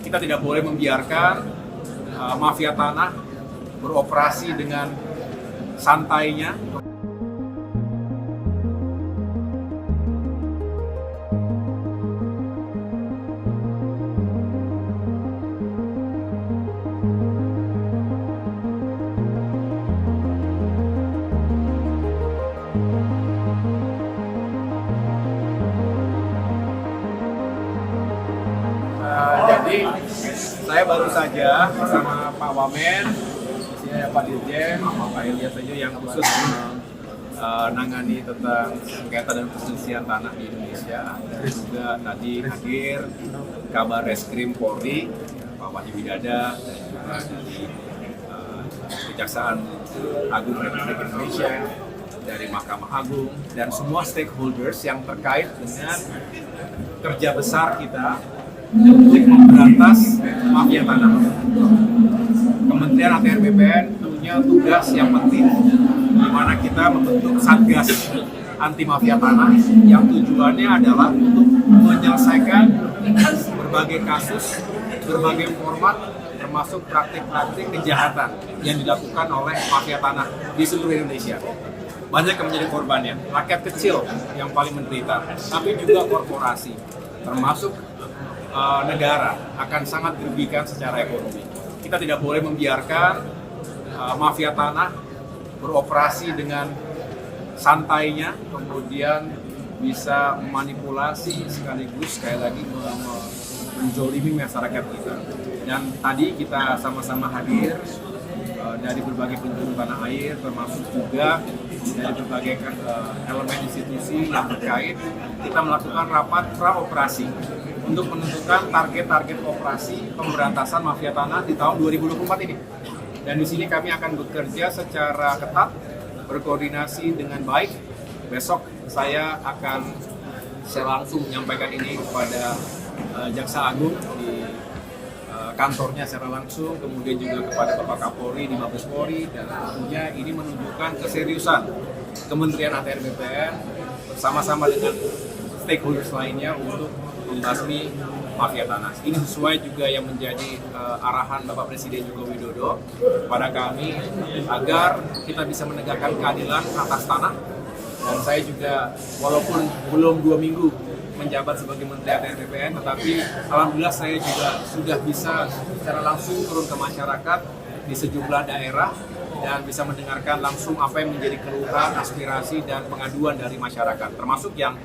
Kita tidak boleh membiarkan mafia tanah beroperasi dengan santainya. Jadi saya baru saja bersama Pak Wamen, di sini ada Pak Dirjen, Pak Ilyas saja yang khusus menangani tentang sengketa dan perselisihan tanah di Indonesia. Dan juga tadi hadir Kabar Reskrim Polri, Pak Wahyu Widada, dan juga dari Kejaksaan Agung Republik Indonesia, dari Mahkamah Agung, dan semua stakeholders yang terkait dengan kerja besar kita untuk memberantas mafia tanah. Kementerian ATR BPN punya tugas yang penting, di mana kita membentuk Satgas anti mafia tanah yang tujuannya adalah untuk menyelesaikan berbagai kasus, berbagai format, termasuk praktik-praktik kejahatan yang dilakukan oleh mafia tanah di seluruh Indonesia. Banyak yang menjadi korbannya, rakyat kecil yang paling menderita, tapi juga korporasi, termasuk negara akan sangat dirugikan secara ekonomi. Kita tidak boleh membiarkan mafia tanah beroperasi dengan santainya, kemudian bisa memanipulasi sekaligus sekali lagi menjolimi masyarakat kita. Dan tadi kita sama-sama hadir dari berbagai penjuru tanah air, termasuk juga dari berbagai elemen institusi yang terkait. Kita melakukan rapat praoperasi untuk menentukan target-target operasi pemberantasan mafia tanah di tahun 2024 ini. Dan di sini kami akan bekerja secara ketat, berkoordinasi dengan baik. Besok saya akan secara langsung menyampaikan ini kepada Jaksa Agung di kantornya secara langsung, kemudian juga kepada Bapak Kapolri di Mabes Polri, dan tentunya ini menunjukkan keseriusan Kementerian ATR BPN bersama-sama dengan stakeholders lainnya untuk membasmi mafia tanah. Ini sesuai juga yang menjadi arahan Bapak Presiden Joko Widodo kepada kami agar kita bisa menegakkan keadilan atas tanah. Dan saya juga walaupun belum 2 minggu menjabat sebagai Menteri ATR BPN, tetapi alhamdulillah saya juga sudah bisa secara langsung turun ke masyarakat di sejumlah daerah dan bisa mendengarkan langsung apa yang menjadi keluhan, aspirasi, dan pengaduan dari masyarakat, termasuk yang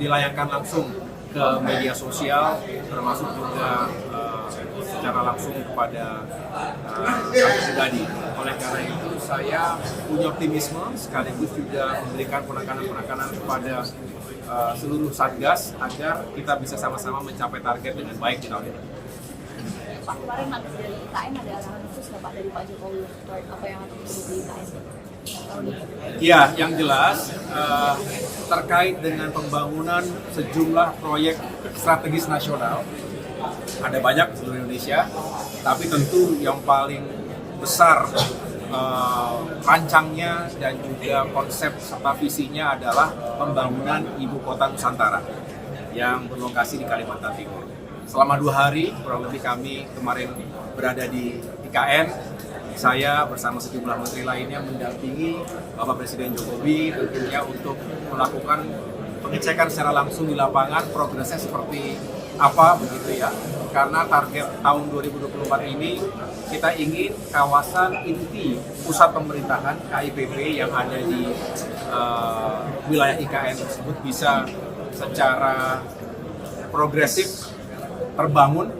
dilayangkan langsung ke media sosial, termasuk juga secara langsung kepada kami pribadi. Oleh karena itu saya punya optimisme sekaligus juga memberikan penekanan-penekanan kepada seluruh Satgas agar kita bisa sama-sama mencapai target dengan baik di tahun ini. Pak, kemarin dari IKN ada arahan khusus nggak Pak dari Pak Jokowi apa yang akan terjadi di IKN? Ya, yang jelas terkait dengan pembangunan sejumlah proyek strategis nasional, ada banyak di seluruh Indonesia, tapi tentu yang paling besar rancangnya dan juga konsep serta visinya adalah pembangunan Ibu Kota Nusantara yang berlokasi di Kalimantan Timur. Selama 2 hari, kurang lebih kami kemarin berada di IKN. Saya bersama sejumlah menteri lainnya mendampingi Bapak Presiden Jokowi tentunya untuk melakukan pengecekan secara langsung di lapangan progresnya seperti apa begitu ya. Karena target tahun 2024 ini kita ingin kawasan inti pusat pemerintahan KIPP yang ada di wilayah IKN tersebut bisa secara progresif terbangun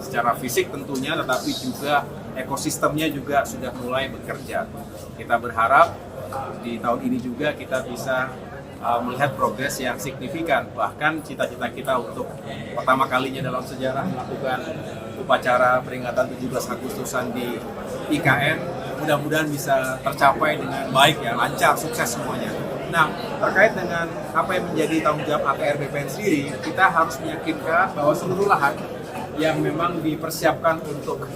secara fisik tentunya, tetapi juga ekosistemnya juga sudah mulai bekerja. Kita berharap di tahun ini juga kita bisa melihat progres yang signifikan. Bahkan cita-cita kita untuk pertama kalinya dalam sejarah melakukan upacara peringatan 17 Agustusan di IKN mudah-mudahan bisa tercapai dengan baik ya, lancar, sukses semuanya. Nah, terkait dengan apa yang menjadi tanggung jawab ATR BPN sendiri, kita harus meyakinkan bahwa seluruh lahan yang memang dipersiapkan untuk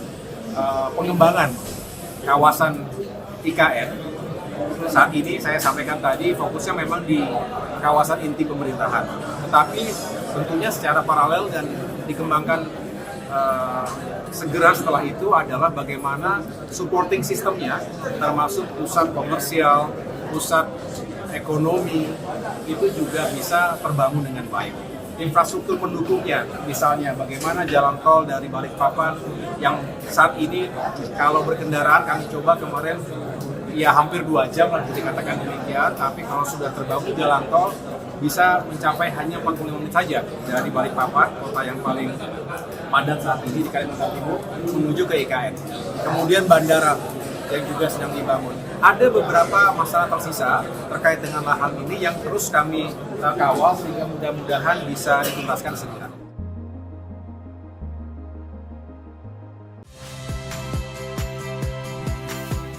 pengembangan kawasan IKN saat ini saya sampaikan tadi fokusnya memang di kawasan inti pemerintahan, tetapi tentunya secara paralel dan dikembangkan segera setelah itu adalah bagaimana supporting sistemnya, termasuk pusat komersial, pusat ekonomi, itu juga bisa terbangun dengan baik. Infrastruktur pendukungnya, misalnya bagaimana jalan tol dari Balikpapan yang saat ini kalau berkendaraan kami coba kemarin ya hampir 2 jam lah dikatakan demikian, tapi kalau sudah terbangun jalan tol bisa mencapai hanya 45 menit saja dari Balikpapan, kota yang paling padat saat ini di Kalimantan Timur, menuju ke IKN. Kemudian bandara yang juga sedang dibangun. Ada beberapa masalah tersisa terkait dengan lahan ini yang terus kami kawal sehingga mudah-mudahan bisa dituntaskan segera.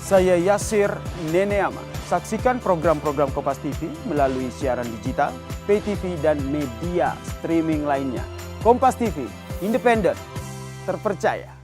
Saya Yasir Neneama. Saksikan program-program Kompas TV melalui siaran digital, pay TV, dan media streaming lainnya. Kompas TV, independen, terpercaya.